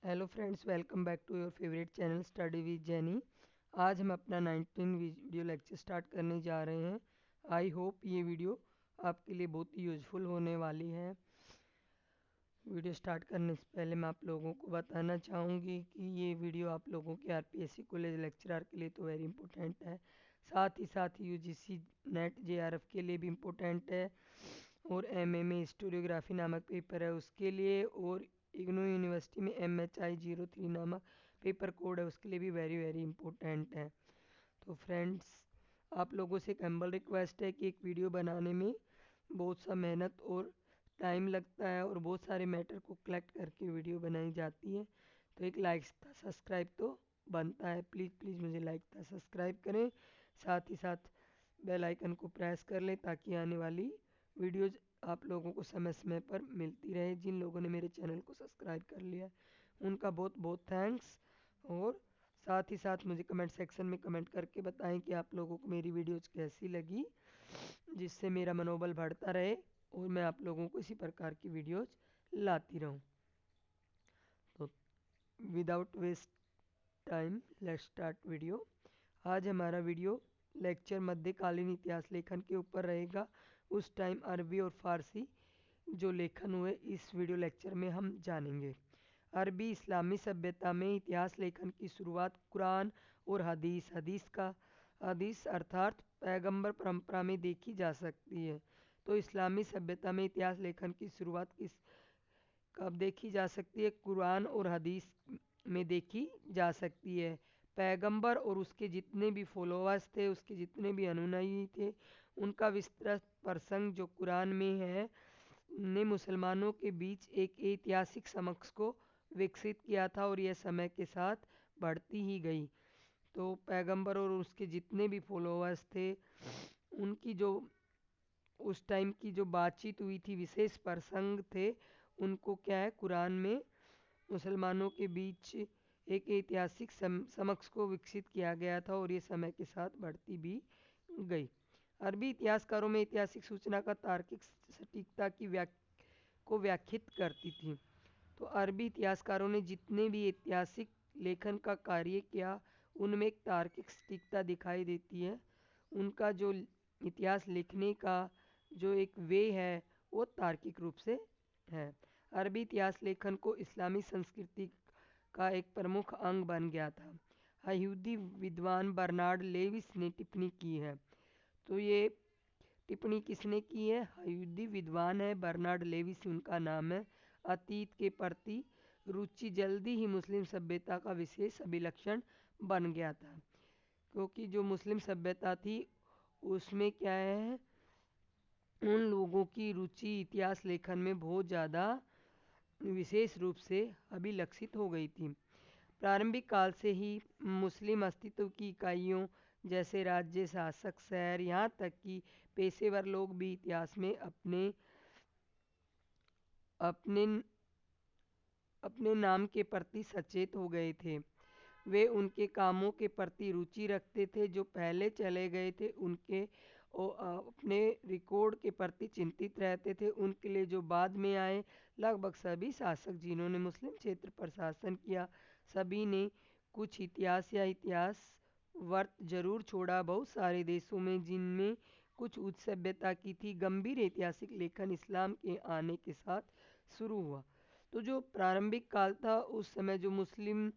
Hello friends, welcome back to your favourite channel study with Jenny. आज हम अपना 19 video lecture start करने जा रहे हैं। आई होप ये वीडियो आपके लिए बहुत ही यूज़फुल होने वाली है। वीडियो स्टार्ट करने से पहले मैं आप लोगों को बताना चाहूँगी कि ये वीडियो आप लोगों के आरपीएससी कॉलेज लेक्चरर के लिए तो वेरी इंपॉर्टेंट है, साथ ही यूजीसी नेट जेआरएफ के लिए भी इम्पोर्टेंट है, और एमएमए हिस्टोरियोग्राफी नामक पेपर है उसके लिए, और इग्नू यूनिवर्सिटी में MHI03 नामक पेपर कोड है उसके लिए भी वेरी वेरी इंपॉर्टेंट है। तो फ्रेंड्स, आप लोगों से एक हम्बल रिक्वेस्ट है कि एक वीडियो बनाने में बहुत सा मेहनत और टाइम लगता है और बहुत सारे मैटर को कलेक्ट करके वीडियो बनाई जाती है, तो एक लाइक था सब्सक्राइब तो बनता है। प्लीज़ प्लीज़ मुझे लाइक था सब्सक्राइब करें, साथ ही साथ बेल आइकन को प्रेस कर लें ताकि आने वाली वीडियोज़ आप लोगों को समय समय पर मिलती रहे। जिन लोगों ने मेरे चैनल को सब्सक्राइब कर लिया है उनका बहुत बहुत थैंक्स, और साथ ही साथ मुझे कमेंट सेक्शन में कमेंट करके बताएं कि आप लोगों को मेरी वीडियोज़ कैसी लगी, जिससे मेरा मनोबल बढ़ता रहे और मैं आप लोगों को इसी प्रकार की वीडियोज़ लाती रहूं। तो without waste time let's start video. आज हमारा वीडियो लेक्चर मध्यकालीन इतिहास लेखन के ऊपर रहेगा। उस टाइम अरबी और फारसी जो लेखन हुए इस वीडियो लेक्चर में हम जानेंगे। अरबी इस्लामी सभ्यता में इतिहास लेखन की शुरुआत कुरान और हदीस अर्थात पैगंबर परंपरा में देखी जा सकती है। तो इस्लामी सभ्यता में इतिहास लेखन की शुरुआत कब देखी जा सकती है? कुरान और हदीस में देखी जा सकती है। पैगंबर और उसके जितने भी फॉलोअर्स थे, उसके जितने भी अनुयायी थे, उनका विस्तृत प्रसंग जो कुरान में है ने मुसलमानों के बीच एक ऐतिहासिक समझ को विकसित किया था, और यह समय के साथ बढ़ती ही गई। तो पैगंबर और उसके जितने भी फॉलोअर्स थे, उनकी जो उस टाइम की जो बातचीत हुई थी, विशेष प्रसंग थे, उनको क्या है कुरान में मुसलमानों के बीच एक ऐतिहासिक समझ को विकसित किया गया था, और ये समय के साथ बढ़ती भी गई। अरबी इतिहासकारों में ऐतिहासिक सूचना का तार्किक सटीकता की को व्याख्यात करती थी। तो अरबी इतिहासकारों ने जितने भी ऐतिहासिक लेखन का कार्य किया, उनमें एक तार्किक सटीकता दिखाई देती है। उनका जो इतिहास लिखने का जो एक वे है वो तार्किक रूप से है। अरबी इतिहास लेखन को इस्लामी संस्कृति का एक प्रमुख अंग बन गया था। यहूदी विद्वान बर्नार्ड लेविस ने टिप्पणी की है। तो ये टिप्पणी किसने की है? यहूदी विद्वान है बर्नार्ड लेविस उनका नाम है। अतीत के प्रति रुचि जल्दी ही मुस्लिम सभ्यता का विशेष अभिलक्षण बन गया था, क्योंकि जो मुस्लिम सभ्यता थी उसमें क्या है, उन लोगों की रुचि इतिहास लेखन में बहुत ज़्यादा विशेष रूप से अभिलक्षित हो गई थी। प्रारंभिक काल से ही मुस्लिम अस्तित्व की इकाइयों जैसे राज्य, शासक, शहर, यहाँ तक कि पेशेवर लोग भी इतिहास में अपने अपने अपने नाम के प्रति सचेत हो गए थे। वे उनके कामों के प्रति रुचि रखते थे जो पहले चले गए थे, उनके अपने रिकॉर्ड के प्रति चिंतित रहते थे। उनके लिए जो बाद में आए, लगभग सभी शासक जिन्होंने मुस्लिम क्षेत्र पर शासन किया, सभी ने कुछ इतिहास या इतिहास वर्त जरूर छोड़ा। बहुत सारे देशों में जिनमें कुछ उच्च सभ्यता की थी, गंभीर ऐतिहासिक लेखन इस्लाम के आने के साथ शुरू हुआ। तो जो प्रारंभिक काल था, उस समय जो मुस्लिम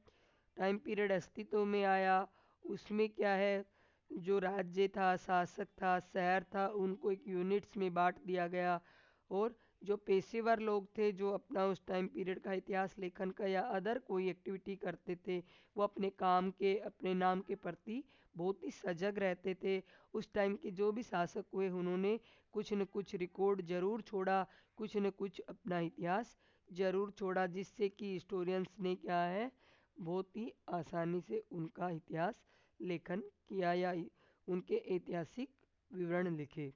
टाइम पीरियड अस्तित्व में आया, उसमें क्या है, जो राज्य था, शासक था, शहर था, उनको एक यूनिट्स में बांट दिया गया, और जो पेशेवर लोग थे जो अपना उस टाइम पीरियड का इतिहास लेखन का या अदर कोई एक्टिविटी करते थे, वो अपने काम के, अपने नाम के प्रति बहुत ही सजग रहते थे। उस टाइम के जो भी शासक हुए, उन्होंने कुछ न कुछ रिकॉर्ड जरूर छोड़ा, कुछ न कुछ अपना इतिहास जरूर छोड़ा, जिससे कि हिस्टोरियंस ने क्या है, बहुत ही आसानी से उनका इतिहास लेखन किया या उनके ऐतिहासिक विवरण लिखे।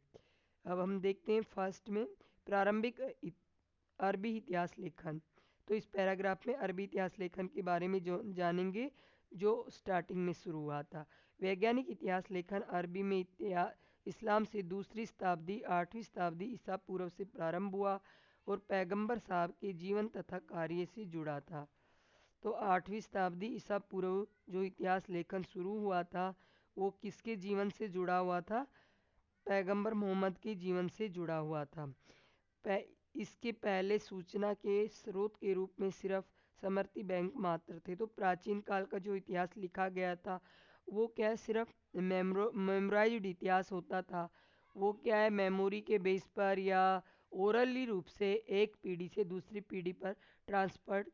अब हम देखते हैं फर्स्ट में प्रारंभिक अरबी इतिहास लेखन। तो इस पैराग्राफ में अरबी इतिहास लेखन के बारे में जो जानेंगे, जो स्टार्टिंग में शुरू हुआ था। वैज्ञानिक इतिहास लेखन अरबी में इस्लाम से दूसरी शताब्दी 8वीं शताब्दी ईसा पूर्व से प्रारंभ हुआ और पैगंबर साहब के जीवन तथा कार्य से जुड़ा था। तो 8वीं शताब्दी ईसा पूर्व जो इतिहास लेखन शुरू हुआ था वो किसके जीवन से जुड़ा हुआ था? पैगंबर मोहम्मद के जीवन से जुड़ा हुआ था। पै- इसके पहले सूचना के स्रोत के रूप में सिर्फ स्मृति बैंक मात्र थे। तो प्राचीन काल का जो इतिहास लिखा गया था वो क्या है, सिर्फ मेमोराइज्ड इतिहास होता था। वो क्या है, मेमोरी के बेस पर या ओरली रूप से एक पीढ़ी से दूसरी पीढ़ी पर ट्रांसफर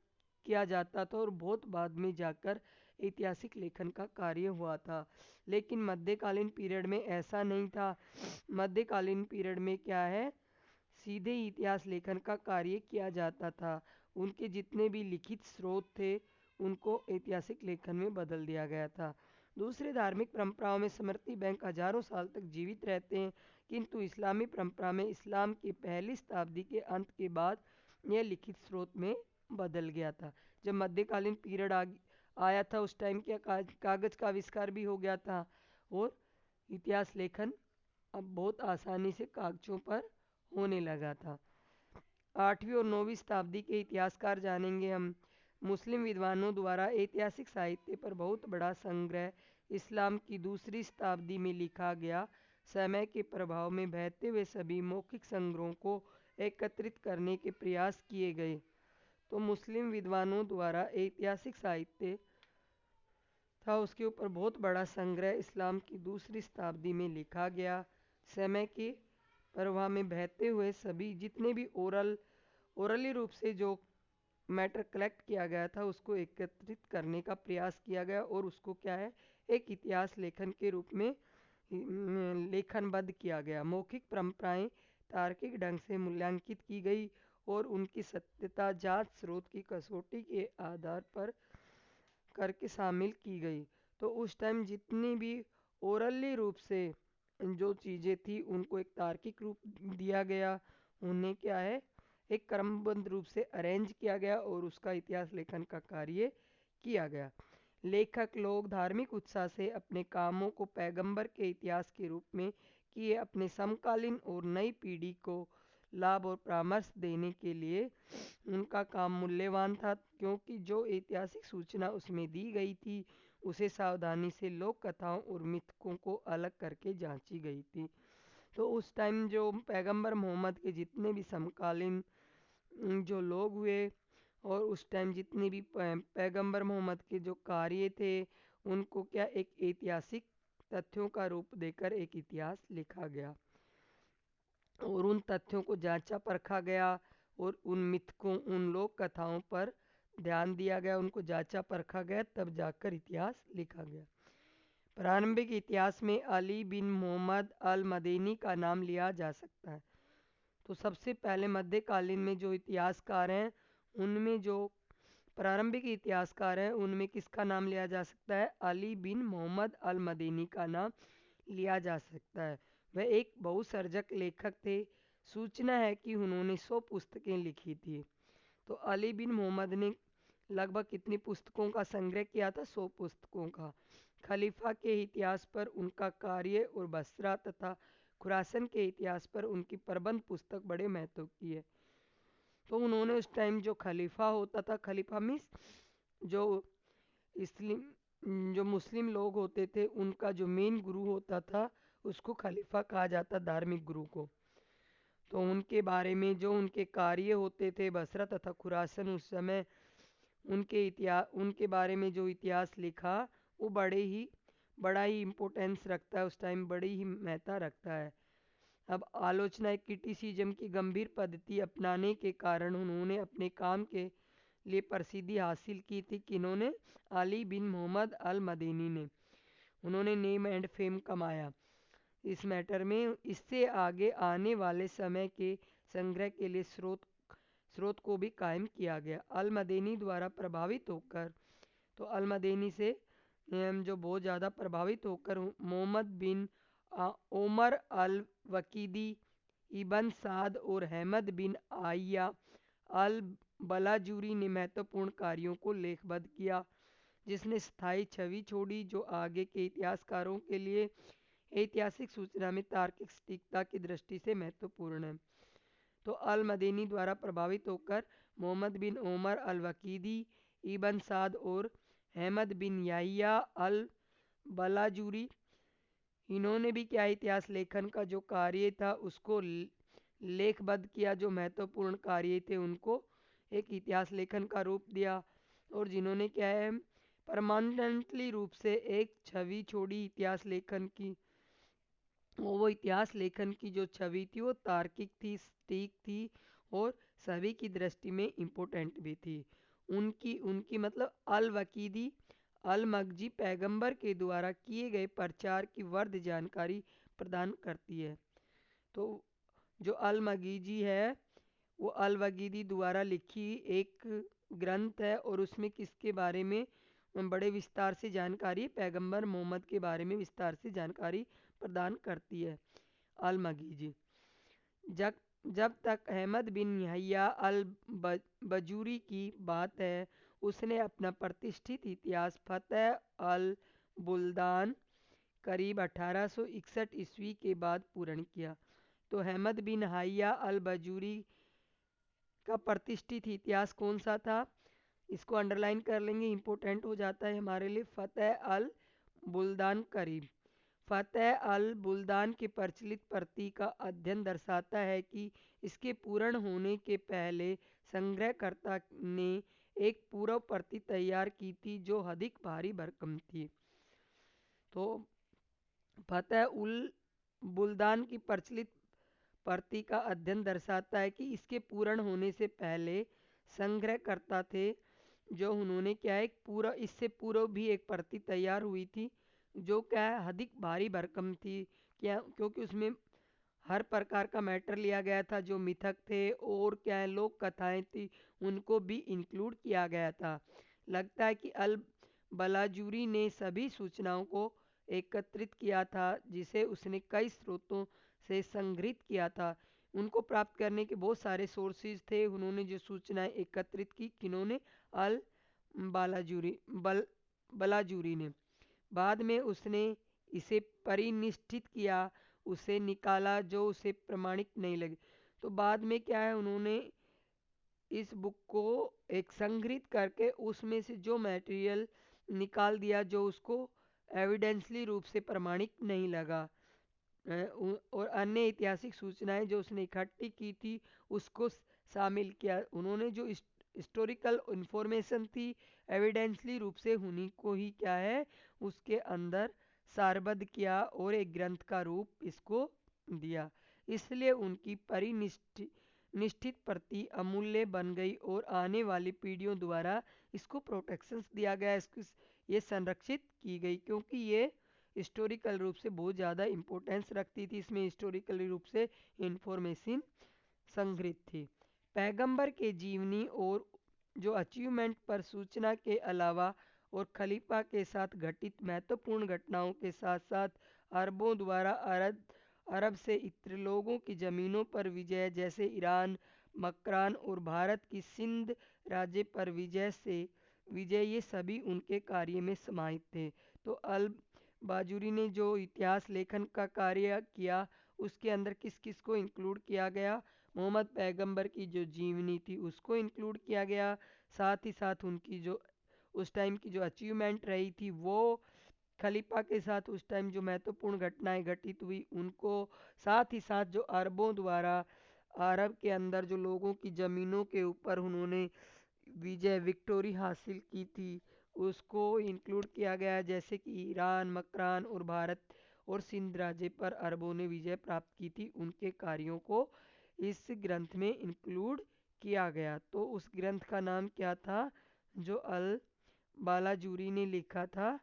किया जाता था और बहुत बाद में जाकर ऐतिहासिक लेखन का कार्य हुआ था। लेकिन मध्यकालीन पीरियड में ऐसा नहीं था। मध्यकालीन पीरियड में क्या है, सीधे इतिहास लेखन का कार्य किया जाता था। उनके जितने भी लिखित स्रोत थे उनको ऐतिहासिक लेखन में बदल दिया गया था। दूसरे धार्मिक परंपराओं में स्मृति बैंक हजारों साल तक जीवित रहते हैं, किंतु इस्लामी परंपरा में इस्लाम की पहली शताब्दी के अंत के बाद यह लिखित स्रोत में बदल गया था। जब मध्यकालीन पीरियड आया था उस टाइम क्या कागज का आविष्कार भी हो गया था और इतिहास लेखन अब बहुत आसानी से कागजों पर होने लगा था। 8वीं और 9वीं शताब्दी के इतिहासकार जानेंगे हम। मुस्लिम विद्वानों द्वारा ऐतिहासिक साहित्य पर बहुत बड़ा संग्रह इस्लाम की दूसरी शताब्दी में लिखा गया। समय के प्रभाव में बहते हुए सभी मौखिक संग्रहों को एकत्रित करने के प्रयास किए गए। तो मुस्लिम विद्वानों द्वारा ऐतिहासिक साहित्य था उसके ऊपर बहुत बड़ा संग्रह इस्लाम की दूसरी शताब्दी में लिखा गया। समय के प्रवाह में बहते हुए सभी जितने भी ओरली रूप से जो मैटर कलेक्ट किया गया था उसको एकत्रित करने का प्रयास किया गया और उसको क्या है, एक इतिहास लेखन के रूप में लेखनबद्ध किया गया। मौखिक परंपराएं तार्किक ढंग से मूल्यांकित की गई और उनकी सत्यता जांच स्रोत की कसौटी के आधार पर करके शामिल की गई। तो उस टाइम जितनी भी ओरली रूप से जो चीज़ें थी उनको एक तार्किक रूप दिया गया, उन्हें क्या है एक क्रमबद्ध रूप से अरेंज किया गया और उसका इतिहास लेखन का कार्य किया गया। लेखक लोग धार्मिक उत्साह से अपने कामों को पैगंबर के इतिहास के रूप में किए, अपने समकालीन और नई पीढ़ी को लाभ और परामर्श देने के लिए उनका काम मूल्यवान था, क्योंकि जो ऐतिहासिक सूचना उसमें दी गई थी उसे सावधानी से लोक कथाओं और मिथकों को अलग करके जांची गई थी। तो उस टाइम जो पैगंबर मोहम्मद के जितने भी समकालीन जो लोग हुए और उस टाइम जितने भी पैगंबर मोहम्मद के जो कार्य थे उनको क्या एक ऐतिहासिक तथ्यों का रूप देकर एक इतिहास लिखा गया और उन तथ्यों को जांचा परखा गया और उन मिथकों उन लोक कथाओं पर ध्यान दिया गया, उनको जांचा परखा गया, तब जाकर इतिहास लिखा गया। प्रारंभिक इतिहास में अली बिन मोहम्मद अल मदीनी का नाम लिया जा सकता है। तो सबसे पहले मध्यकालीन में जो इतिहासकार हैं उनमें जो प्रारंभिक इतिहासकार हैं उनमें किसका नाम लिया जा सकता है? अली बिन मोहम्मद अल मदीनी का नाम लिया जा सकता है। वह एक बहुसर्जक लेखक थे। सूचना है कि उन्होंने 100 पुस्तकें लिखी थी। तो अली बिन मोहम्मद ने लगभग कितनी पुस्तकों का संग्रह किया था? 100 पुस्तकों का। खलीफा के इतिहास पर उनका कार्य और बसरा तथा खुरासन के इतिहास पर उनकी प्रबंध पुस्तक बड़े महत्व की है। तो उन्होंने उस टाइम जो खलीफा होता था, खलीफा मीन्स जो इस्लाम जो मुस्लिम लोग होते थे उनका जो मेन गुरु होता था उसको खलीफा कहा जाता, धार्मिक गुरु को। तो उनके बारे में जो उनके कार्य होते थे बसरा तथा खुरासन उस समय उनके इतिहास उनके बारे में जो इतिहास लिखा वो बड़ा ही इम्पोर्टेंस रखता है, उस टाइम बड़ी ही महत्ता रखता है। अब आलोचना क्रिटिसिज्म की गंभीर पद्धति अपनाने के कारण उन्होंने अपने काम के लिए प्रसिद्धि हासिल की थी। किन्होंने? अली बिन मोहम्मद अल मदीनी ने। उन्होंने नेम एंड फेम कमाया इस मैटर में। इससे आगे आने वाले समय के संग्रह के लिए स्रोत को भी कायम किया गया। अल मदीनी द्वारा प्रभावित होकर, तो अल मदीनी से जो बहुत ज़्यादा प्रभावित होकर मोहम्मद बिन उमर अल वकीदी, इबन साद और अहमद बिन आया अल बलाजूरी ने महत्वपूर्ण कार्यों को लेखबद्ध किया, जिसने स्थायी छवि छोड़ी जो आगे के इतिहासकारों के लिए ऐतिहासिक सूचना में तार्किक सटीकता की दृष्टि से महत्वपूर्ण है। तो अल मदीनी द्वारा प्रभावित होकर मोहम्मद बिन उमर अल वकीदी, इबन साद और अहमद बिन याहिया अल बलाजूरी, इन्होंने भी क्या इतिहास लेखन का जो कार्य था उसको लेखबद्ध किया। जो महत्वपूर्ण कार्य थे उनको एक इतिहास लेखन का रूप दिया। और जिन्होंने क्या है परमानेंटली रूप से एक छवि छोड़ी इतिहास लेखन की, वो इतिहास लेखन की जो छवि थी वो तार्किक थी, सटीक थी और सभी की दृष्टि में इम्पोर्टेंट भी थी। उनकी उनकी मतलब अल वकीदी अल मगजी पैगंबर के द्वारा किए गए प्रचार की वर्ध जानकारी प्रदान करती है। तो जो अल मगीजी है वो अल वकीदी द्वारा लिखी एक ग्रंथ है और उसमें किसके बारे में बड़े विस्तार से जानकारी पैगंबर मोहम्मद के बारे में विस्तार से जानकारी प्रदान करती है अल मगीजी। जब जब तक अहमद बिन यहया अल बजूरी की बात है, उसने अपना प्रतिष्ठित इतिहास फतेह अल बुल्दान करीब 1861 ईस्वी के बाद पूर्ण किया। तो अहमद बिन हैया अल बजूरी का प्रतिष्ठित इतिहास कौन सा था, इसको अंडरलाइन कर लेंगे, इंपॉर्टेंट हो जाता है हमारे लिए। फतेह अल बुल्दान करीब। फतेह अल बुल्दान की प्रचलित प्रति का अध्ययन दर्शाता है कि इसके पूर्ण होने के पहले संग्रहकर्ता ने एक पूर्व प्रति तैयार की थी जो अधिक भारी भरकम थी। तो फतेह उल बुल्दान की प्रचलित प्रति का अध्ययन दर्शाता है कि इसके पूर्ण होने से पहले संग्रहकर्ता थे जो उन्होंने क्या है पूरा इससे पूर्व भी एक प्रति तैयार हुई थी जो क्या है अधिक भारी भरकम थी। क्या क्योंकि उसमें हर प्रकार का मैटर लिया गया था, जो मिथक थे और क्या है लोक कथाएं थी उनको भी इंक्लूड किया गया था। लगता है कि अल बलाजूरी ने सभी सूचनाओं को एकत्रित किया था जिसे उसने कई स्रोतों से संग्रहित किया था। उनको प्राप्त करने के बहुत सारे सोर्सेज थे। उन्होंने जो सूचनाएं एकत्रित की किन्होंने अल बलाजूरी ने। बाद में उसने इसे परिनिष्ठित किया, उसे निकाला जो उसे प्रमाणिक नहीं लगे। तो बाद में क्या है उन्होंने इस बुक को एक संग्रहित करके उसमें से जो मटेरियल निकाल दिया जो उसको एविडेंसली रूप से प्रमाणिक नहीं लगा। और अन्य ऐतिहासिक सूचनाएं जो उसने इकट्ठी की थी उसको शामिल किया। उन्होंने जो हिस्टोरिकल इंफॉर्मेशन थी एविडेंसली रूप से उन्हीं को ही क्या है उसके अंदर सारबद्ध किया और एक ग्रंथ का रूप इसको दिया। इसलिए उनकी निश्चित प्रति अमूल्य बन गई और आने वाली पीढ़ियों द्वारा इसको प्रोटेक्शन दिया गया, इसको ये संरक्षित की गई क्योंकि ये हिस्टोरिकल रूप से बहुत ज़्यादा इम्पोर्टेंस रखती थी। इसमें हिस्टोरिकल रूप से इंफॉर्मेशन संग्रहित थी। पैगंबर के जीवनी और जो अचीवमेंट पर सूचना के अलावा और खलीफा के साथ घटित महत्वपूर्ण घटनाओं के साथ साथ अरबों द्वारा अरब से इतर लोगों की जमीनों पर विजय जैसे ईरान, मकरान और भारत की सिंध राज्य पर विजय ये सभी उनके कार्य में समाहित थे। तो अल बाजूरी ने जो इतिहास लेखन का कार्य किया उसके अंदर किस किस को इंक्लूड किया गया, मोहम्मद पैगंबर की जो जीवनी थी उसको इंक्लूड किया गया, साथ ही साथ उनकी जो उस टाइम की जो अचीवमेंट रही थी वो खलीफा के साथ उस टाइम जो महत्वपूर्ण घटनाएं घटित हुई उनको, साथ ही साथ जो अरबों द्वारा अरब के अंदर जो लोगों की ज़मीनों के ऊपर उन्होंने विजय विक्टोरी हासिल की थी उसको इंक्लूड किया गया, जैसे कि ईरान, मकरान और भारत और सिंध राज्य पर अरबों ने विजय प्राप्त की थी उनके कार्यों को इस ग्रंथ में इंक्लूड किया गया। तो उस ग्रंथ का नाम क्या था जो अल बालाजूरी ने लिखा था,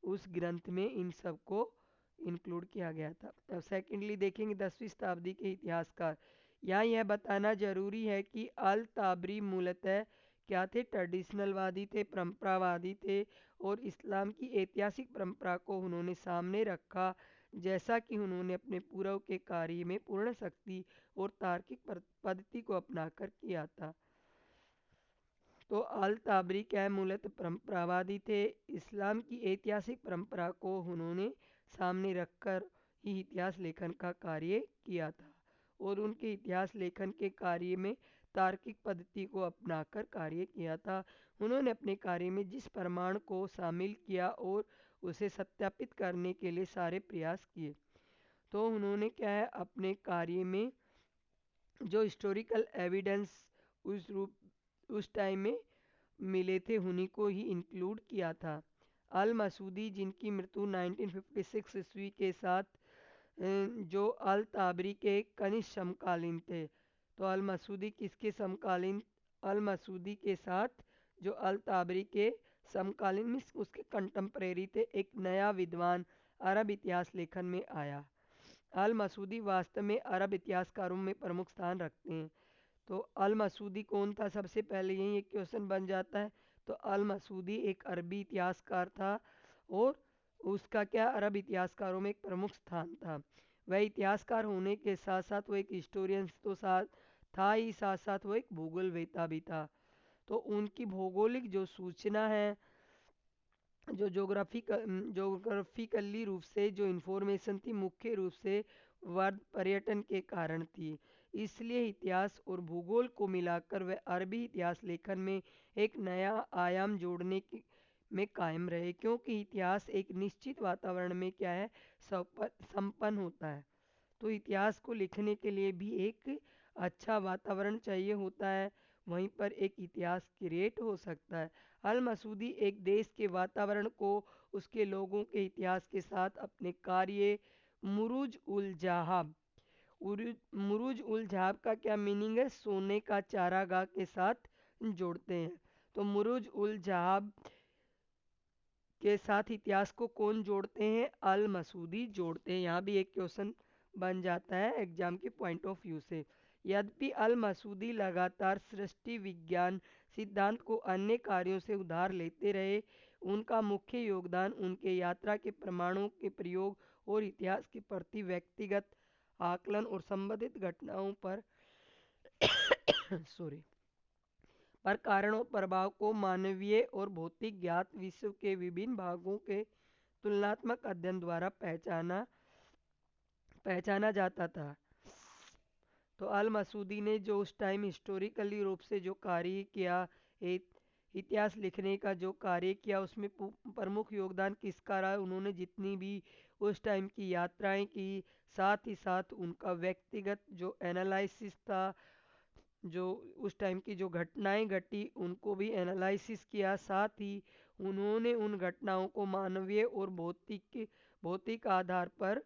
उस ग्रंथ में इन सब को इंक्लूड किया गया था। अब सेकेंडली देखेंगे 10वीं शताब्दी के इतिहासकार। यहाँ यह बताना जरूरी है कि अल ताबरी मूलतः क्या थे, ट्रेडिशनलवादी थे, परंपरावादी थे और इस्लाम की ऐतिहासिक परंपरा को उन्होंने सामने रखा जैसा कि उन्होंने अपने पूर्व के कार्य में पूर्ण शक्ति और तार्किक पद्धति को अपनाकर किया था। तो अल ताबरी क्या है मूलतः परंपरावादी थे, इस्लाम की ऐतिहासिक परंपरा को उन्होंने सामने रखकर ही इतिहास लेखन का कार्य किया था और उनके इतिहास लेखन के कार्य में तार्किक पद्धति को अपनाकर कार्य किया था। उन्होंने अपने कार्य में जिस प्रमाण को शामिल किया और उसे सत्यापित करने के लिए सारे प्रयास किए। तो उन्होंने क्या है अपने कार्य में जो हिस्टोरिकल एविडेंस उस टाइम में मिले थे उन्हीं को ही इंक्लूड किया था। अल मसूदी जिनकी मृत्यु 1956 ईस्वी के साथ जो अल ताबरी के कनिष्ठ समकालीन थे। तो अल मसूदी किसके समकालीन? अल मसूदी के साथ जो अल ताबरी के समकालीन में उसके कंटेम्परेरी थे, एक नया विद्वान अरब इतिहास लेखन में आया। अल मसूदी वास्तव में अरब इतिहासकारों में प्रमुख स्थान रखते हैं। तो अल मसूदी कौन था? सबसे पहले यही एक क्वेश्चन बन जाता है। तो अल मसूदी एक अरबी इतिहासकार था और उसका क्या अरब इतिहासकारों में एक प्रमुख स्थान था। वह इतिहासकार होने के साथ साथ वो एक हिस्टोरियन तो साथ था ही, साथ साथ वो एक भूगोलवेत्ता भी था। तो उनकी भौगोलिक जो सूचना है, जो जोग्राफिकली रूप से जो इंफॉर्मेशन थी, मुख्य रूप से वर्ल्ड पर्यटन के कारण थी। इसलिए इतिहास और भूगोल को मिलाकर वह अरबी इतिहास लेखन में एक नया आयाम जोड़ने की में कायम रहे, क्योंकि इतिहास एक निश्चित वातावरण में क्या है संपन्न होता है। तो इतिहास को लिखने के लिए भी एक अच्छा वातावरण चाहिए होता है, वहीं पर एक इतिहास क्रिएट हो सकता है। अल मसूदी एक देश के वातावरण को उसके लोगों के इतिहास के साथ अपने कार्य मुरूज उल जहाब मुरूज उल जहाब का क्या मीनिंग है? सोने का चारागाह के साथ जोड़ते हैं। तो मुरूज उल जहाब के साथ इतिहास को कौन जोड़ते हैं? अल मसूदी जोड़ते हैं। यहाँ भी एक क्वेश्चन बन जाता है एग्जाम के पॉइंट ऑफ व्यू से। यद्यपि अल मसूदी लगातार सृष्टि विज्ञान सिद्धांत को अन्य कार्यों से उधार लेते रहे, उनका मुख्य योगदान उनके यात्रा के प्रमाणों के प्रयोग और इतिहास के प्रति व्यक्तिगत आकलन और संबंधित घटनाओं पर सॉरी पर कारणों प्रभाव को मानवीय और भौतिक ज्ञात विश्व के विभिन्न भागों के तुलनात्मक अध्ययन द्वारा पहचाना जाता था। तो अल मसूदी ने जो उस टाइम हिस्टोरिकली रूप से जो कार्य किया, एक इतिहास लिखने का जो कार्य किया, उसमें प्रमुख योगदान किसका रहा? उन्होंने जितनी भी उस टाइम की यात्राएं की, साथ ही साथ उनका व्यक्तिगत जो एनालिसिस था, जो उस टाइम की जो घटनाएं घटी उनको भी एनालिसिस किया, साथ ही उन्होंने उन घटनाओं को मानवीय और भौतिक आधार पर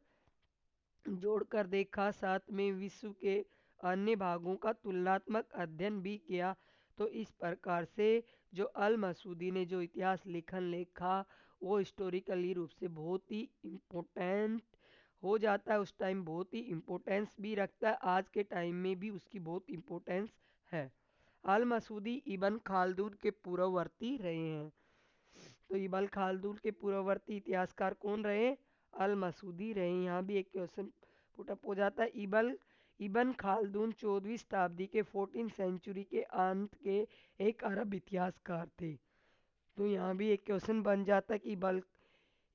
जोड़कर देखा, साथ में विश्व के अन्य भागों का तुलनात्मक अध्ययन भी किया। तो इस प्रकार से जो अल मसूदी ने जो इतिहास लेखन लिखा वो हिस्टोरिकली रूप से बहुत ही इम्पोर्टेंट हो जाता है, उस टाइम बहुत ही इम्पोर्टेंस भी रखता है, आज के टाइम में भी उसकी बहुत इम्पोर्टेंस है। अल मसूदी इब्न खालदून के पूर्ववर्ती रहे हैं। तो इब्न खालदून के पूर्ववर्ती इतिहासकार कौन रहे? अल मसूदी रहे। यहाँ भी एक क्वेश्चन पुटअप हो जाता है। इब्न खालदून 14वीं शताब्दी के 14 सेंचुरी के अंत के एक अरब इतिहासकार थे। तो यहाँ भी एक क्वेश्चन बन जाता है कि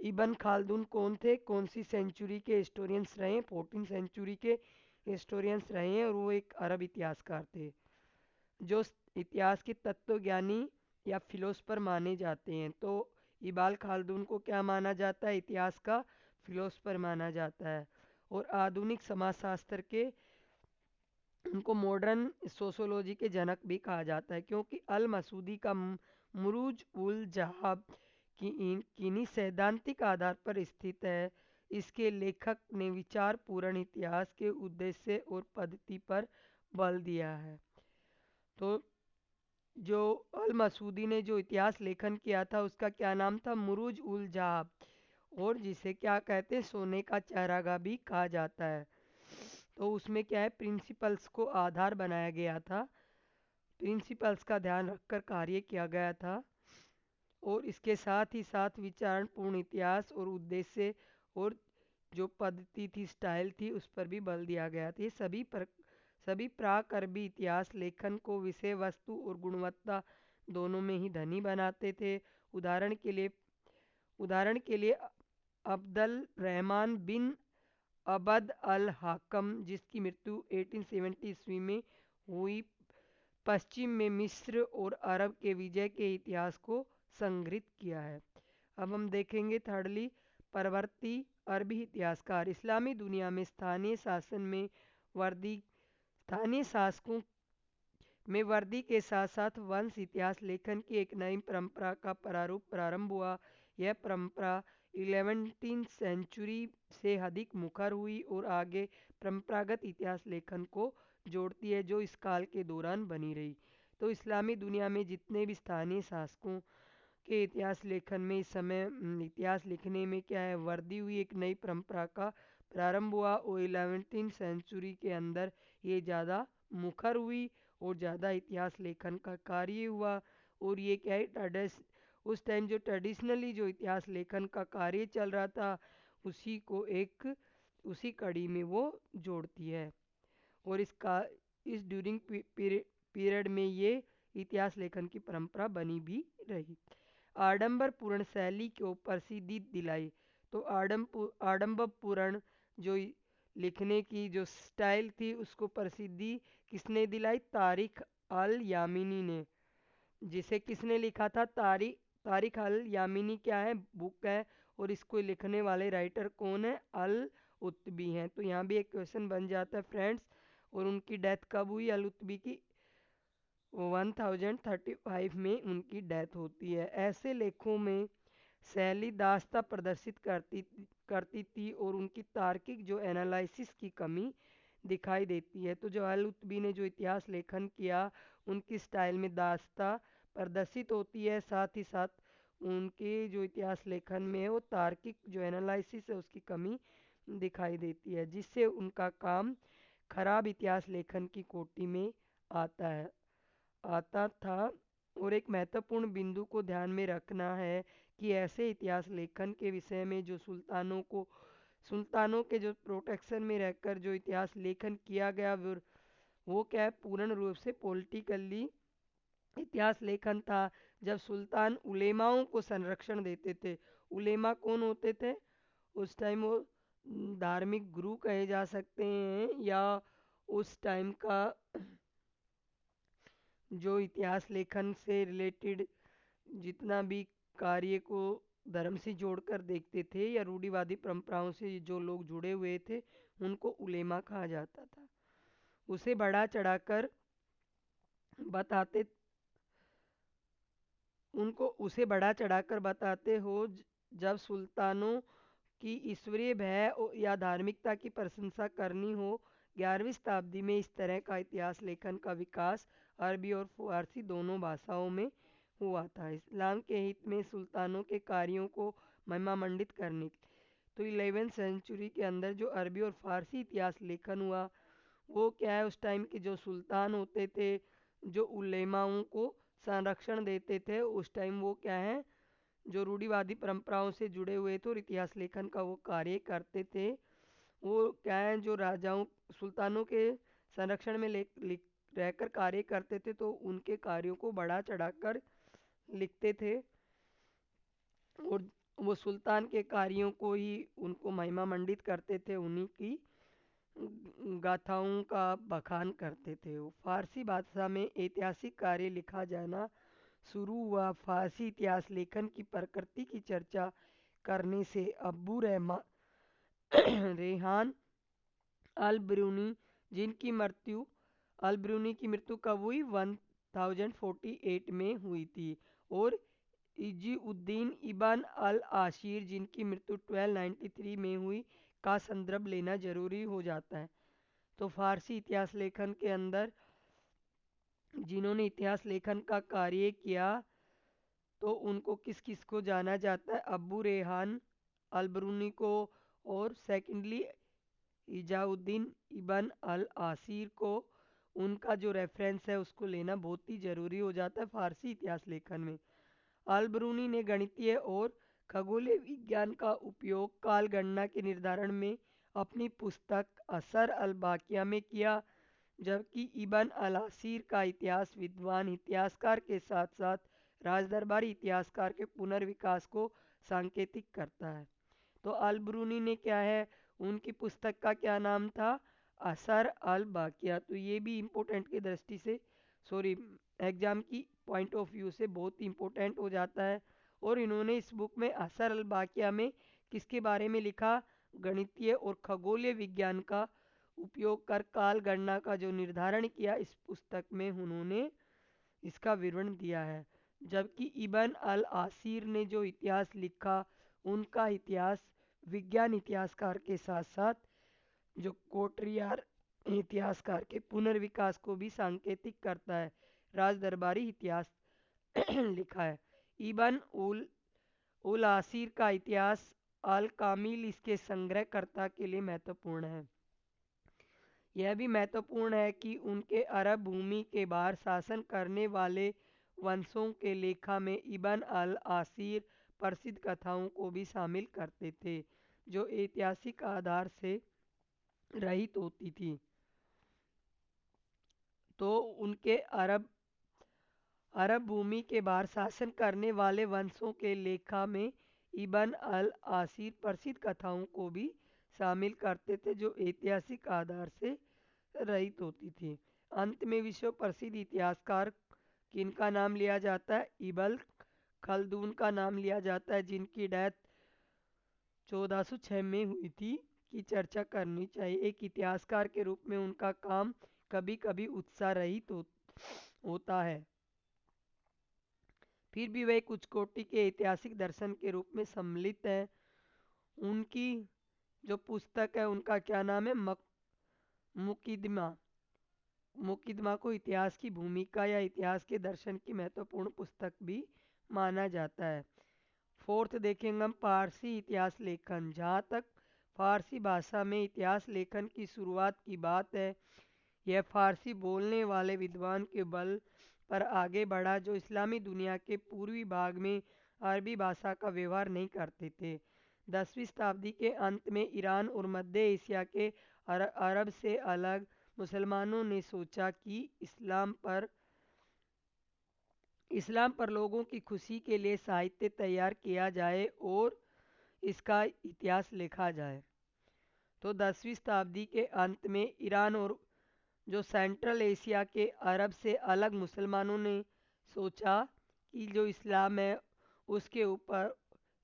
इब्न खालदून कौन थे, कौन सी सेंचुरी के हिस्टोरियंस रहे? 14 सेंचुरी के हिस्टोरियंस रहे हैं और वो एक अरब इतिहासकार थे जो इतिहास के तत्वज्ञानी या फिलोसफर माने जाते हैं। तो इबाल खालदून को क्या माना जाता है? इतिहास का फिलोसफर माना जाता है। और आधुनिक समाजशास्त्र के उनको मॉडर्न सोशोलॉजी के जनक भी कहा जाता है, क्योंकि अल मसूदी का मुरूज उल जहाब किन्हीं सैद्धांतिक आधार पर स्थित है। इसके लेखक ने विचार पूर्ण इतिहास के उद्देश्य और पद्धति पर बल दिया है। तो जो अल मसूदी ने जो इतिहास लेखन किया था उसका क्या नाम था? मुरूज उल जहाब, और जिसे क्या कहते हैं सोने का चारागाह भी कहा जाता है। तो उसमें क्या है प्रिंसिपल्स को आधार बनाया गया था, प्रिंसिपल्स का ध्यान रखकर कार्य किया गया था, और इसके साथ ही साथ विचारणपूर्ण इतिहास और उद्देश्य और जो पद्धति थी, स्टाइल थी, उस पर भी बल दिया गया था। ये सभी प्राक अरबी इतिहास लेखन को विषय वस्तु और गुणवत्ता दोनों में ही धनी बनाते थे। उदाहरण के लिए अब्दुल रहमान बिन अबद अल हाकम, जिसकी मृत्यु 1870 ईस्वी में हुई, पश्चिम में मिस्र और अरब के विजय के इतिहास को संग्रहित किया है। अब हम देखेंगे थर्डली, परवर्ती अरबी इतिहासकार। इस्लामी दुनिया में स्थानीय शासकों में वर्दी के साथ साथ वंश इतिहास लेखन की एक नई परंपरा का प्रारूप प्रारंभ हुआ। यह परंपरा 11वीं सेंचुरी से अधिक मुखर हुई और आगे परंपरागत इतिहास लेखन को जोड़ती है जो इस काल के दौरान बनी रही। तो इस्लामी दुनिया में जितने भी स्थानीय शासकों के इतिहास लेखन में इस समय इतिहास लिखने में क्या है, वर्दी हुई, एक नई परंपरा का प्रारंभ हुआ और 11वीं सेंचुरी के अंदर ये ज़्यादा मुखर हुई और ज़्यादा इतिहास लेखन का कार्य हुआ। और ये क्या है, उस टाइम जो ट्रेडिशनली जो इतिहास लेखन का कार्य चल रहा था उसी कड़ी में वो जोड़ती है। और इस ड्यूरिंग पीरियड में ये इतिहास लेखन की परंपरा बनी भी रही। आडंबर पूर्ण शैली को प्रसिद्धि दिलाई। तो आडंबर पूर्ण जो लिखने की जो स्टाइल थी उसको प्रसिद्धि किसने दिलाई? तारिक अल यामिनी ने। जिसे किसने लिखा था? तारिक अल यामिनी क्या है, बुक है, और इसको लिखने वाले राइटर कौन है? अल उत्बी हैं। तो यहाँ भी एक क्वेश्चन बन जाता है फ्रेंड्स। और उनकी डेथ कब हुई? अल उत्बी की 1035 में उनकी डेथ होती है। ऐसे लेखों में शैली दास्ता प्रदर्शित करती थी और उनकी तार्किक जो एनालिसिस की कमी दिखाई देती है। तो जो अल उत्बी ने जो इतिहास लेखन किया उनकी स्टाइल में दास्ता प्रदर्शित होती है, साथ ही साथ उनके जो इतिहास लेखन में है वो तार्किक जो एनालिसिस है उसकी कमी दिखाई देती है, जिससे उनका काम खराब इतिहास लेखन की कोटि में आता था। और एक महत्वपूर्ण बिंदु को ध्यान में रखना है कि ऐसे इतिहास लेखन के विषय में जो सुल्तानों के जो प्रोटेक्शन में रहकर जो इतिहास लेखन किया गया वो क्या है, पूर्ण रूप से पॉलिटिकली इतिहास लेखन था। जब सुल्तान उलेमाओं को संरक्षण देते थे, उलेमा कौन होते थे उस टाइम? वो धार्मिक गुरु कहे जा सकते हैं, या उस टाइम का जो इतिहास लेखन से रिलेटेड जितना भी कार्य को धर्म से जोड़कर देखते थे या रूढ़िवादी परंपराओं से जो लोग जुड़े हुए थे उनको उलेमा कहा जाता था। उसे बढ़ा चढ़ाकर बताते हो जब सुल्तानों की ईश्वरीय भय या धार्मिकता की प्रशंसा करनी हो। 11वीं शताब्दी में इस तरह का इतिहास लेखन का विकास अरबी और फारसी दोनों भाषाओं में हुआ था। इस्लाम के हित में सुल्तानों के कार्यों को महिमामंडित करने के, तो 11वीं सेंचुरी के अंदर जो अरबी और फारसी इतिहास लेखन हुआ वो क्या है, उस टाइम के जो सुल्तान होते थे जो उलेमाओं को संरक्षण देते थे, उस टाइम वो क्या है जो रूढ़िवादी परंपराओं से जुड़े हुए थे और इतिहास लेखन का वो कार्य करते थे। वो क्या है जो राजाओं सुल्तानों के संरक्षण में रहकर कार्य करते थे, तो उनके कार्यों को बढ़ा चढ़ाकर लिखते थे और वो सुल्तान के कार्यों को ही उनको महिमा मंडित करते थे, उन्हीं की गाथाओं का बखान करते थे। वो फारसी भाषा में ऐतिहासिक कार्य लिखा जाना शुरू हुआ। फारसी इतिहास लेखन की प्रकृति की चर्चा करने से अब्बू रेहान अल ब्रूनी जिनकी मृत्यु अल ब्रूनी की मृत्यु कब हुई? 1048 में हुई थी। और इजीउद्दीन इबन अल आशिर जिनकी मृत्यु 1293 में हुई का संदर्भ लेना जरूरी हो जाता है। तो फारसी इतिहास लेखन के अंदर जिन्होंने इतिहास लेखन का कार्य किया तो उनको किस किस को जाना जाता है? अब्बू रेहान अलबरूनी को, और सेकेंडली इजाउद्दीन इबन अल आसिर को। उनका जो रेफरेंस है उसको लेना बहुत ही जरूरी हो जाता है फारसी इतिहास लेखन में। अलबरूनी ने गणितीय और खगोलीय विज्ञान का उपयोग काल गणना के निर्धारण में अपनी पुस्तक असर अल बाकिया में किया, जबकि इबन अल असीर का इतिहास विद्वान इतिहासकार के साथ साथ राजदरबारी इतिहासकार के पुनर्विकास को सांकेतिक करता है। तो अल ब्रूनी ने क्या है, उनकी पुस्तक का क्या नाम था? असर अल बाकिया। तो ये भी इम्पोर्टेंट की दृष्टि से सॉरी एग्जाम की पॉइंट ऑफ व्यू से बहुत इंपॉर्टेंट हो जाता है। और इन्होंने इस बुक में असर अल बाकिया में किसके बारे में लिखा, गणितीय और खगोलीय विज्ञान का उपयोग कर काल गणना का जो निर्धारण किया, इस पुस्तक में उन्होंने इसका विवरण दिया है। जबकि इबन अल आसिर ने जो इतिहास लिखा, उनका इतिहास विज्ञान इतिहासकार के साथ साथ जो कोटरियार इतिहासकार के पुनर्विकास को भी सांकेतिक करता है। राज दरबारी इतिहास लिखा है। इबन उल उल आसिर का इतिहास अल कामिल इसके संग्रहकर्ता के लिए महत्वपूर्ण है। यह भी महत्वपूर्ण है कि उनके अरब भूमि के बाहर शासन करने वाले वंशों के लेखा में इबन अल आसिर प्रसिद्ध कथाओं को भी शामिल करते थे, जो ऐतिहासिक आधार से रहित होती थी। तो उनके अरब अरब भूमि के बाहर शासन करने वाले वंशों के लेखा में इबन अल आसिर प्रसिद्ध कथाओं को भी शामिल करते थे, जो ऐतिहासिक आधार से रहित होती थी। अंत में विश्व प्रसिद्ध इतिहासकार किनका नाम लिया जाता है, इबन खलदून का नाम लिया जाता है, जिनकी डेथ 1406 में हुई थी, की चर्चा करनी चाहिए। एक इतिहासकार के रूप में उनका काम कभी कभी उत्साह रहित होता है, फिर भी वे कुछ कोटि के ऐतिहासिक दर्शन के रूप में सम्मिलित है। उनकी जो पुस्तक है उनका क्या नाम है, मुकिदमा। मुकिदमा को इतिहास की भूमिका या इतिहास के दर्शन की महत्वपूर्ण पुस्तक भी माना जाता है। फोर्थ देखेंगे हम फारसी इतिहास लेखन। जहाँ तक फारसी भाषा में इतिहास लेखन की शुरुआत की बात है, यह फारसी बोलने वाले विद्वान के बल पर आगे बढ़ा, जो इस्लामी दुनिया के पूर्वी भाग में अरबी भाषा का व्यवहार नहीं करते थे। 10वीं शताब्दी के अंत में ईरान और मध्य एशिया के अरब से अलग मुसलमानों ने सोचा कि इस्लाम पर लोगों की खुशी के लिए साहित्य तैयार किया जाए और इसका इतिहास लिखा जाए। तो 10वीं शताब्दी के अंत में ईरान और जो सेंट्रल एशिया के अरब से अलग मुसलमानों ने सोचा कि जो इस्लाम है उसके ऊपर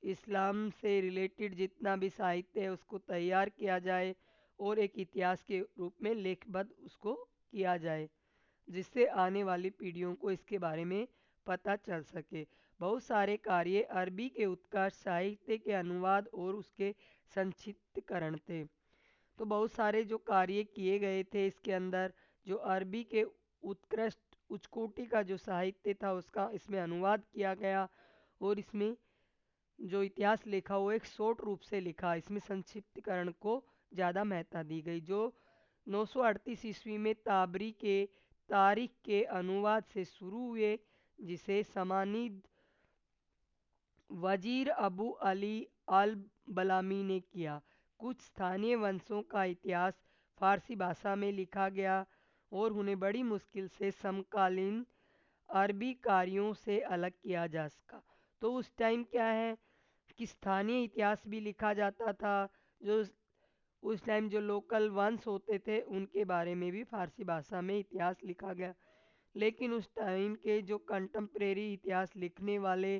इस्लाम से रिलेटेड जितना भी साहित्य है उसको तैयार किया जाए और एक इतिहास के रूप में लेखबद्ध उसको किया जाए, जिससे आने वाली पीढ़ियों को इसके बारे में पता चल सके। बहुत सारे कार्य अरबी के उत्कर्ष, साहित्य के अनुवाद और उसके संक्षिप्तकरण थे। तो बहुत सारे जो कार्य किए गए थे इसके अंदर, जो अरबी के उत्कृष्ट उच्च कोटि का जो साहित्य था उसका इसमें अनुवाद किया गया, और इसमें जो इतिहास लिखा वो एक शॉर्ट रूप से लिखा, इसमें संक्षिप्तकरण को ज़्यादा महत्ता दी गई। जो 938 ईस्वी में ताबरी के तारीख के अनुवाद से शुरू हुए, जिसे समानिद वजीर अबू अली अल बलामी ने किया। कुछ स्थानीय वंशों का इतिहास फारसी भाषा में लिखा गया और उन्हें बड़ी मुश्किल से समकालीन अरबी कार्यों से अलग किया जा सका। तो उस टाइम क्या है कि स्थानीय इतिहास भी लिखा जाता था, जो उस टाइम जो लोकल वंश होते थे उनके बारे में भी फारसी भाषा में इतिहास लिखा गया। लेकिन उस टाइम के जो कंटेम्प्रेरी इतिहास लिखने वाले,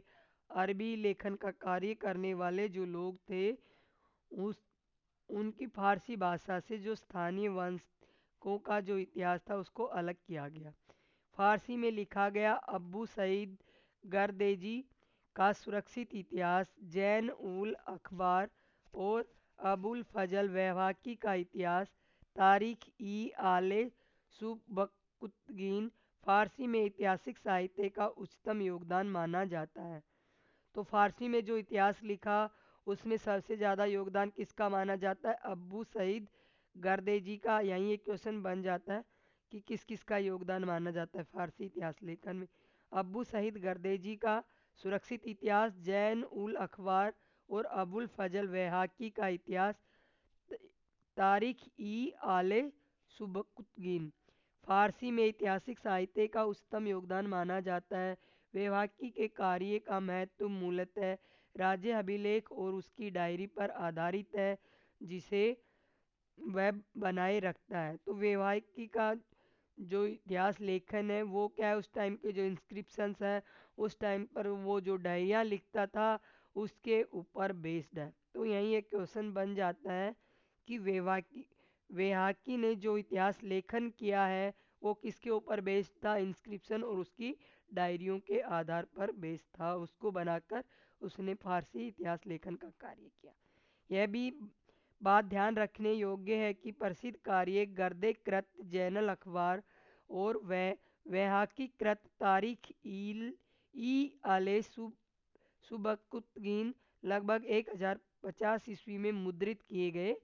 अरबी लेखन का कार्य करने वाले जो लोग थे, उस उनकी फारसी भाषा से जो स्थानीय वंशों का जो इतिहास था उसको अलग किया गया। फारसी में लिखा गया अब्बू सईद गर्देजी का सुरक्षित इतिहास, जैन उल अखबार और अबुल फजल वहवाकी का इतिहास, तारीख ई आले सुबकुतगीन फारसी में ऐतिहासिक साहित्य का उच्चतम योगदान माना जाता है। तो फारसी में जो इतिहास लिखा उसमें सबसे ज़्यादा योगदान किसका माना जाता है, अब्बू सईद गर्देजी का। यहीं एक क्वेश्चन बन जाता है कि किस किस का योगदान माना जाता है फारसी इतिहास लेखन में। अब्बू सईद गर्देजी का सुरक्षित इतिहास, जैन उल अखबार और अबुल फजल वहवाकी का इतिहास, तारीख ई आले सुबकुतगीन फारसी में ऐतिहासिक साहित्य का उच्चतम योगदान माना जाता है। वहवाकी के कार्य का महत्व मूलतः राज्य अभिलेख और उसकी डायरी पर आधारित है, जिसे वह बनाए रखता है। तो वहवाकी का जो इतिहास लेखन है वो क्या है, उस टाइम के जो इंस्क्रिप्शंस हैं उस टाइम पर वो जो डायरियाँ लिखता था उसके ऊपर बेस्ड है। तो यहीं एक क्वेश्चन बन जाता है कि वेहाकी ने जो इतिहास लेखन किया है वो किसके ऊपर बेस्ड था, इंस्क्रिप्शन और उसकी डायरियों के आधार पर बेस्ड था, उसको बनाकर उसने फारसी इतिहास लेखन का कार्य किया। यह भी बात ध्यान रखने योग्य है कि प्रसिद्ध कार्य गर्दे कृत जैनल अखबार और वह वहाकी कृत तारीख ई आले सुबकुतगीन लगभग 1050 ईस्वी में मुद्रित किए गए।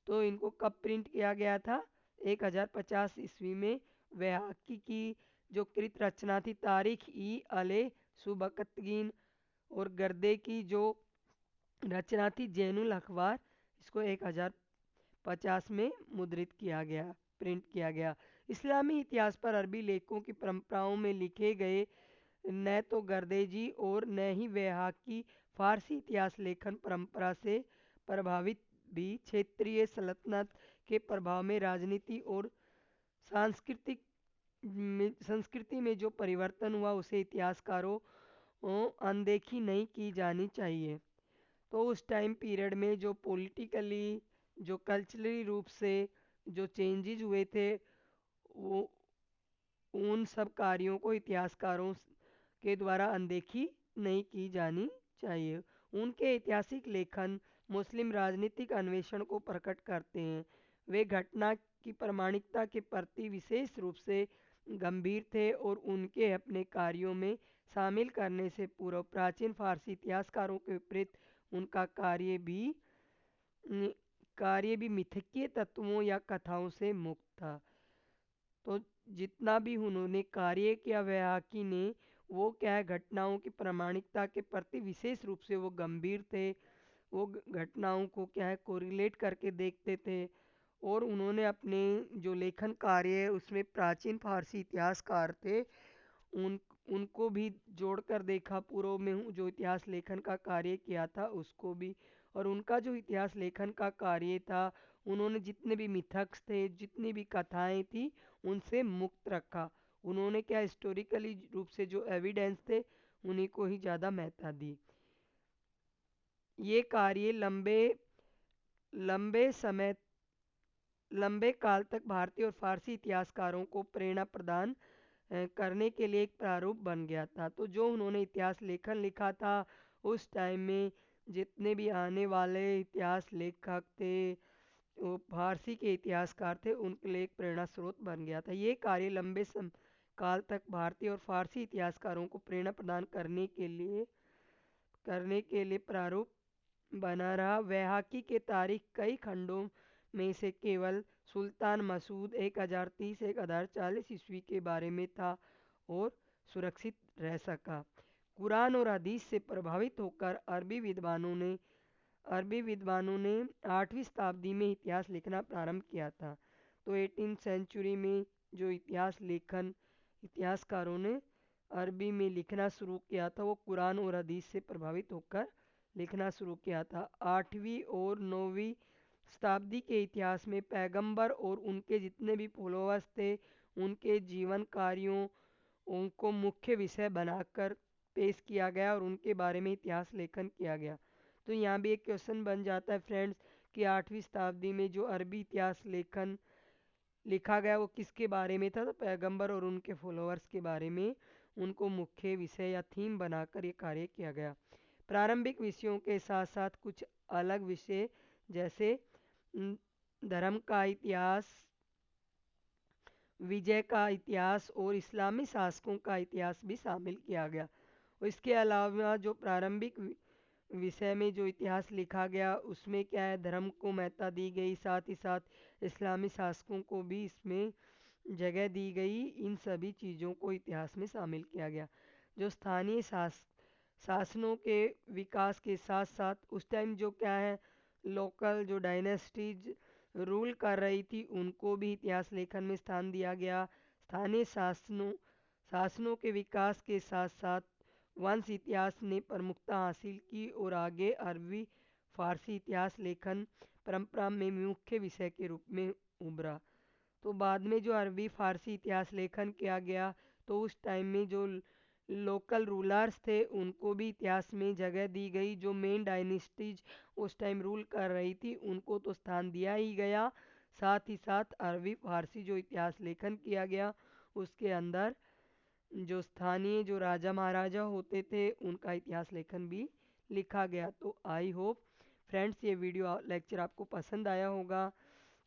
तो इनको कब प्रिंट किया गया था, 1050 ईस्वी में। वहाकी की जो कृत रचना थी तारीख ई अले सुबकतगीन, और गर्दे की जो रचना थी जैनुल अखबार, इसको 1050 में मुद्रित किया गया, प्रिंट किया गया। इस्लामी इतिहास पर अरबी लेखों की परंपराओं में लिखे गए न तो गर्देजी और न ही वहाकी फारसी इतिहास लेखन परंपरा से प्रभावित भी क्षेत्रीय सल्तनत के प्रभाव में राजनीति और सांस्कृतिक संस्कृति में जो परिवर्तन हुआ उसे इतिहासकारों अनदेखी नहीं की जानी चाहिए। तो उस टाइम पीरियड में जो पॉलिटिकली जो कल्चरली रूप से जो चेंजेस हुए थे वो उन सब कार्यों को इतिहासकारों के द्वारा अनदेखी नहीं की जानी चाहिए। उनके ऐतिहासिक लेखन मुस्लिम राजनीतिक अन्वेषण को प्रकट करते हैं। वे घटना की प्रामाणिकता के प्रति विशेष रूप से गंभीर थे और उनके अपने कार्यों में शामिल करने से पूर्व प्राचीन फारसी इतिहासकारों के विपरीत उनका न- कार्य भी मिथकीय तत्वों या कथाओं से मुक्त था। तो जितना भी उन्होंने कार्य किया वहाकी ने, वो क्या है, घटनाओं की प्रामाणिकता के प्रति विशेष रूप से वो गंभीर थे। वो घटनाओं को क्या है कोरिलेट करके देखते थे, और उन्होंने अपने जो लेखन कार्य है उसमें प्राचीन फारसी इतिहासकार थे उन उनको भी जोड़कर देखा, पूर्व में जो इतिहास लेखन का कार्य किया था उसको भी। और उनका जो इतिहास लेखन का कार्य था, उन्होंने जितने भी मिथक्स थे, जितनी भी कथाएं थी, उनसे मुक्त रखा। उन्होंने क्या हिस्टोरिकली रूप से जो एविडेंस थे उन्हीं को ही ज़्यादा महत्ता दी। ये कार्य लंबे समय लंबे काल तक भारतीय और फारसी इतिहासकारों को प्रेरणा प्रदान करने के लिए एक प्रारूप बन गया था। तो जो उन्होंने इतिहास लेखन लिखा था उस टाइम में जितने भी आने वाले इतिहास लेखक थे वो फारसी के इतिहासकार थे, उनके लिए एक प्रेरणा स्रोत बन गया था। ये कार्य लंबे काल तक भारतीय और फारसी इतिहासकारों को प्रेरणा प्रदान करने के लिए प्रारूप बना रहा। वहाकी के तारीख कई खंडों में से केवल सुल्तान मसूद 1030-1040 ईस्वी के बारे में था और सुरक्षित रह सका। कुरान और हदीस से प्रभावित होकर अरबी विद्वानों ने 8वीं शताब्दी में इतिहास लिखना प्रारंभ किया था। तो 18 सेंचुरी में जो इतिहासकारों ने अरबी में लिखना शुरू किया था वो कुरान और हदीस से प्रभावित होकर लिखना शुरू किया था। 8वीं और 9वीं शताब्दी के इतिहास में पैगंबर और उनके जितने भी फॉलोअर्स थे उनके जीवन कार्यों उनको मुख्य विषय बनाकर पेश किया गया और उनके बारे में इतिहास लेखन किया गया। तो यहाँ भी एक क्वेश्चन बन जाता है फ्रेंड्स कि 8वीं शताब्दी में जो अरबी इतिहास लेखन लिखा गया वो किसके बारे में था, तो पैगंबर और उनके फॉलोअर्स के बारे में उनको मुख्य विषय या थीम बनाकर ये कार्य किया गया। प्रारंभिक विषयों के साथ साथ कुछ अलग विषय जैसे न, धर्म का इतिहास, विजय का इतिहास और इस्लामी शासकों का इतिहास भी शामिल किया गया। और इसके अलावा जो प्रारंभिक विषय में जो इतिहास लिखा गया उसमें क्या है, धर्म को महत्ता दी गई, साथ ही साथ इस्लामी शासकों को भी इसमें जगह दी गई। इन सभी चीज़ों को इतिहास में शामिल किया गया। जो स्थानीय शासनों के विकास के साथ साथ उस टाइम जो क्या है लोकल जो डायनेस्टीज रूल कर रही थी उनको भी इतिहास लेखन में स्थान दिया गया। स्थानीय शासनों के विकास के साथ साथ वंश इतिहास ने प्रमुखता हासिल की और आगे अरबी फारसी इतिहास लेखन परंपरा में मुख्य विषय के रूप में उभरा। तो बाद में जो अरबी फारसी इतिहास लेखन किया गया, तो उस टाइम में जो लोकल रूलर्स थे उनको भी इतिहास में जगह दी गई। जो मेन डायनेस्टीज उस टाइम रूल कर रही थी उनको तो स्थान दिया ही गया। साथ ही साथ अरबी फारसी जो इतिहास लेखन किया गया उसके अंदर जो स्थानीय जो राजा महाराजा होते थे उनका इतिहास लेखन भी लिखा गया। तो आई होप फ्रेंड्स ये वीडियो लेक्चर आपको पसंद आया होगा।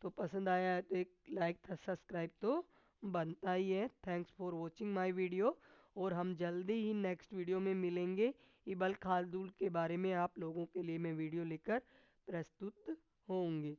तो पसंद आया है तो एक लाइक था, सब्सक्राइब तो बनता ही है। Thanks for watching my video, और हम जल्दी ही नेक्स्ट वीडियो में मिलेंगे। इबन खालदून के बारे में आप लोगों के लिए मैं वीडियो लेकर प्रस्तुत होंगे।